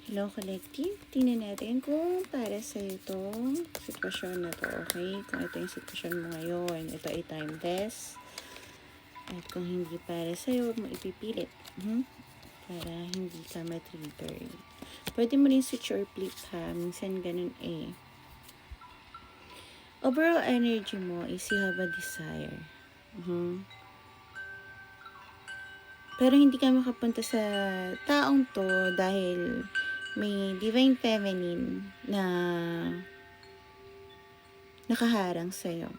Hello, collective. Tingnan natin kung para sa itong sitwasyon na to, okay? Kung ito yung sitwasyon mo ngayon, ito ay timeless. At kung hindi para sa'yo, huwag mo ipipilit. Para hindi ka ma-trigger. Pwede mo rin switch or flip ha. Minsan ganun eh. Overall energy mo is you have a desire. Pero hindi ka makapunta sa taong to dahil may divine feminine na nakaharang sa'yo.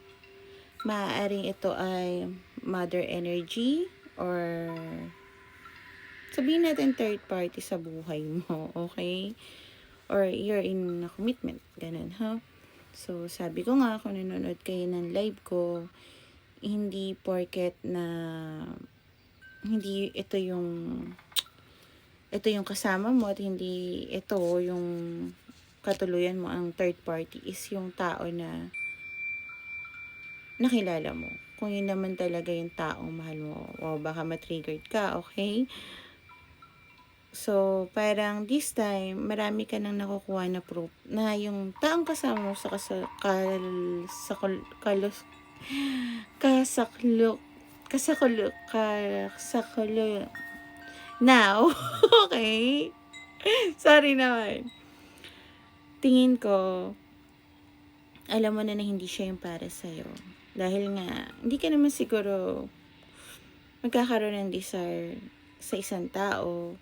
Maaaring ito ay mother energy or sabihin natin third party sa buhay mo, okay? Or you're in a commitment, ganun, ha? So, sabi ko nga, kung nanonood kayo ng live ko, hindi porket na hindi ito yung kasama mo at hindi ito yung katuluyan mo ang third party is yung tao na nakilala mo. Kung yun naman talaga yung taong mahal mo, o baka matriggered ka, okay? So, parang this time, marami ka nang nakukuha na proof na yung taong kasama mo sa kasakulo now, okay? Sorry naman. Tingin ko, alam mo na hindi siya yung para sa'yo. Dahil nga, hindi ka naman siguro magkakaroon ng desire sa isang tao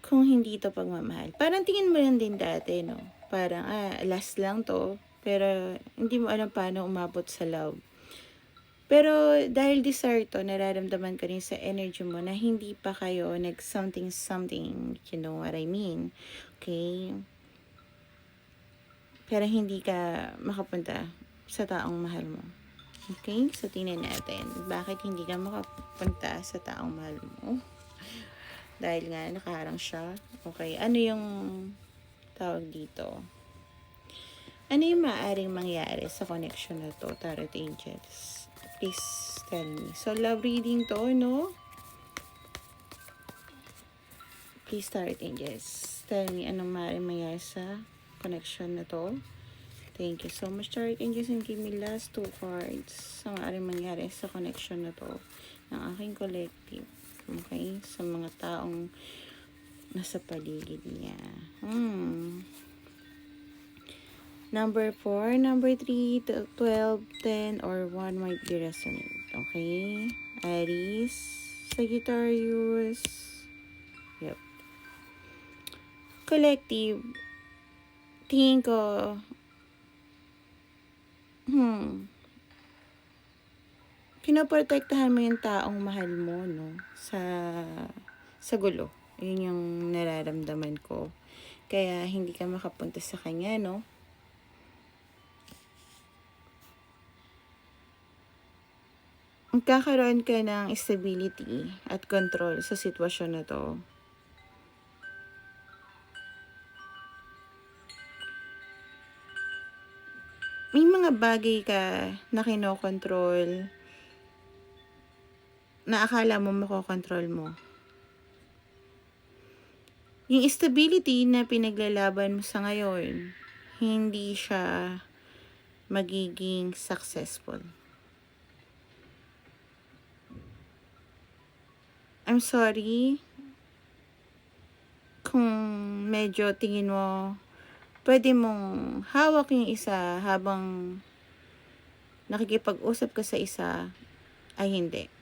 kung hindi ito pagmamahal. Parang tingin mo lang din dati, no? Parang, last lang to. Pero, hindi mo alam paano umabot sa love. Pero, dahil desire to, nararamdaman ko rin sa energy mo na hindi pa kayo nag-something, you know what I mean? Okay? Pero, hindi ka makapunta sa taong mahal mo. Okay? So, tingnan natin. Bakit hindi ka makapunta sa taong mahal mo? Dahil nga, nakaharang siya. Okay. Ano yung tawag dito? Ano yung maaaring mangyari sa connection na to, Tarot Angels? Please tell me. So, love reading to, no? Please, Tarot Angels. Tell me anong maaaring mangyari sa connection na to. Thank you so much, Tarot Angels, and give me last 2 cards sa maaaring mangyari sa connection na to ng aking collective. Okay? Sa mga taong nasa paligid niya. Number 4, number 3, 12, 10, or 1 might be resonant. Okay? Aries, Sagittarius. Yep. Collective. Tingin ko, pinoprotektahan mo yung taong mahal mo, no? Sa gulo. Yun yung nararamdaman ko. Kaya hindi ka makapunta sa kanya, no? Magkakaroon ka ng stability at control sa sitwasyon na to. May mga bagay ka na kinokontrol na akala mo makokontrol mo. Yung stability na pinaglalaban mo sa ngayon, hindi siya magiging successful. I'm sorry kung medyo tingin mo pwede mong hawak yung isa habang nakikipag-usap ka sa isa ay hindi.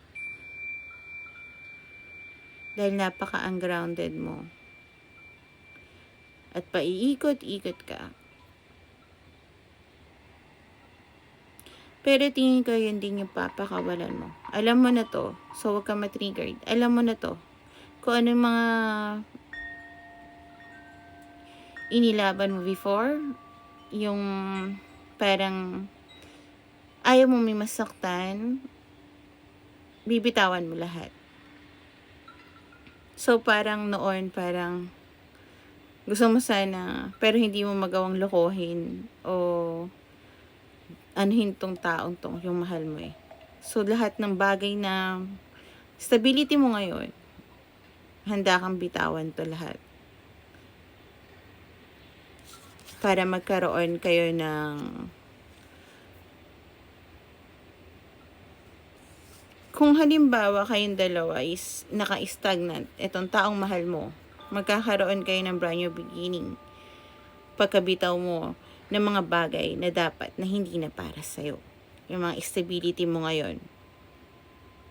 Dahil napaka-ungrounded mo. At paiikot-ikot ka. Pero tingin ko yun din yung papakawalan mo. Alam mo na to. So, huwag ka matriggered. Alam mo na to. Kung ano yung mga inilaban mo before. Yung parang ayaw mo may masaktan. Bibitawan mo lahat. So, parang noon, parang gusto mo sana, pero hindi mo magawang lokohin o anuhin tong taong tong yung mahal mo eh. So, lahat ng bagay na stability mo ngayon, handa kang bitawan to lahat. Para magkaroon kayo ng kung halimbawa kayong dalawa is naka-stagnant, itong taong mahal mo, magkakaroon kayo ng brand new beginning. Pagkabitaw mo ng mga bagay na dapat na hindi na para sa'yo. Yung mga stability mo ngayon.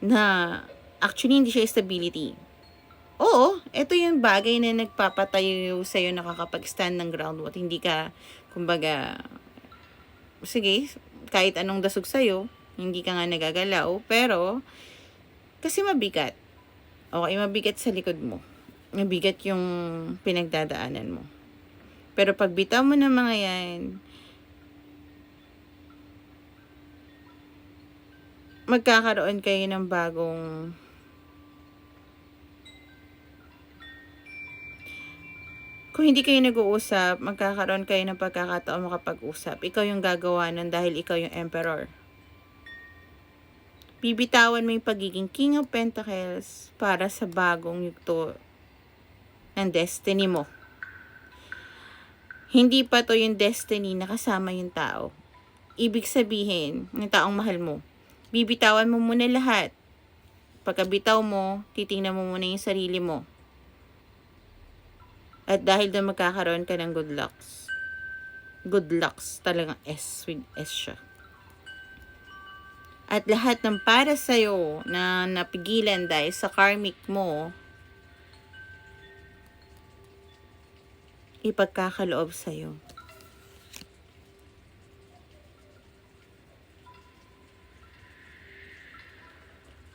Na actually hindi siya stability. Oo, ito yung bagay na nagpapatayo sa'yo, nakakapag-stand ng groundwork. Hindi ka, kumbaga, sige, kahit anong dasog sa'yo, hindi ka nga nagagalaw, pero, kasi mabigat. Okay, mabigat sa likod mo. Mabigat yung pinagdadaanan mo. Pero pag bitaw mo ng mga yan, magkakaroon kayo ng bagong kung hindi kayo nag-uusap, magkakaroon kayo ng pagkakataon makapag-usap. Ikaw yung gagawa nun dahil ikaw yung emperor. Bibitawan mo yung pagiging King of Pentacles para sa bagong yugto ng destiny mo. Hindi pa to yung destiny na kasama yung tao. Ibig sabihin, ng taong mahal mo, bibitawan mo muna lahat. Pagkabitaw mo, titingnan mo muna yung sarili mo. At dahil doon magkakaroon ka ng good lucks. Good lucks, talagang S with S siya. At lahat ng para sa'yo na napigilan dahil sa karmic mo, ipagkakaloob sa'yo.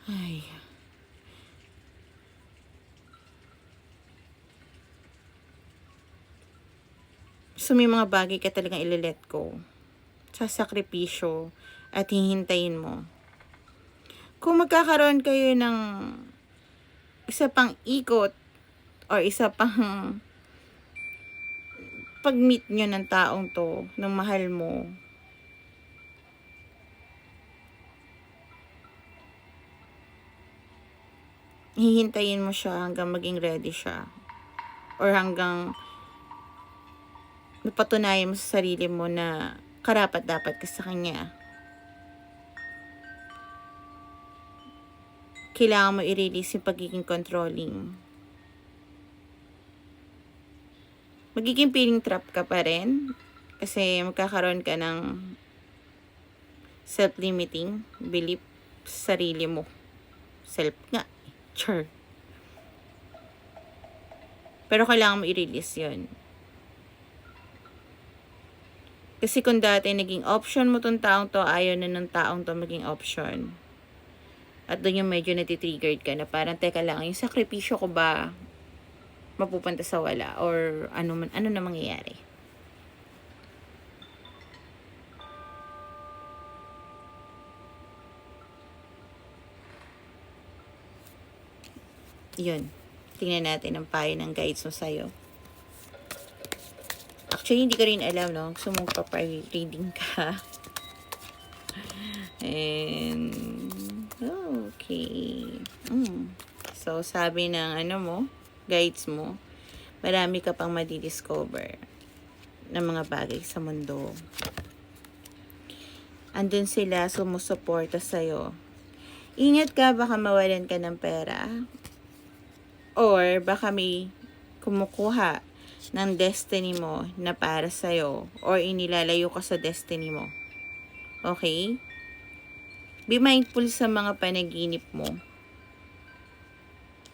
Ay. So, may mga bagay ka talagang ililet go. Sa sakripisyo at hihintayin mo. Kung magkakaroon kayo ng isa pang ikot or isa pang pag-meet nyo ng taong to, ng mahal mo, hihintayin mo siya hanggang maging ready siya. Or hanggang napatunayan mo sa sarili mo na karapat-dapat ka sa kanya. Kailangan mo i-release yung pagiging controlling. Magiging feeling trap ka pa rin. Kasi magkakaroon ka ng self-limiting belief sa sarili mo. Self nga. Sure. Pero kailangan mo i-release yun. Kasi kung dati naging option mo tong taong to, ayaw na ng taong to maging option. At doon yung medyo natitriggered ka na parang, teka lang, yung sakripisyo ko ba mapupunta sa wala? Or ano na mangyayari? Yun. Tingnan natin ang payo ng guides mo sa'yo. Actually, hindi ko rin alam, no? Gusto mong pa-reading ka. And, okay. So, sabi ng guides mo, marami ka pang madidiscover ng mga bagay sa mundo. Andun sila, sumusuporta sa'yo. Ingat ka, baka mawalan ka ng pera. Or, baka may kumukuha ng destiny mo na para sa'yo. Or, inilalayo ka sa destiny mo. Okay? Be mindful sa mga panaginip mo.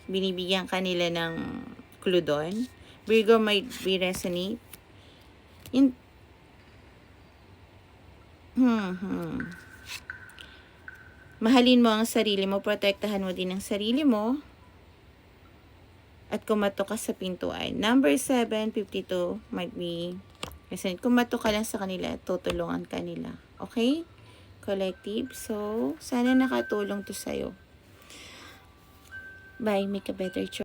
Binibigyan ka nila ng clue doon. Virgo might be resonate. Mahalin mo ang sarili mo. Protektahan mo din ang sarili mo. At kumato ka sa pintuan. Number 752 might be resonate. Kumato ka lang sa kanila. Tutulungan ka nila. Okay? Collective. So, sana nakatulong to sa'yo. Bye. Make a better choice.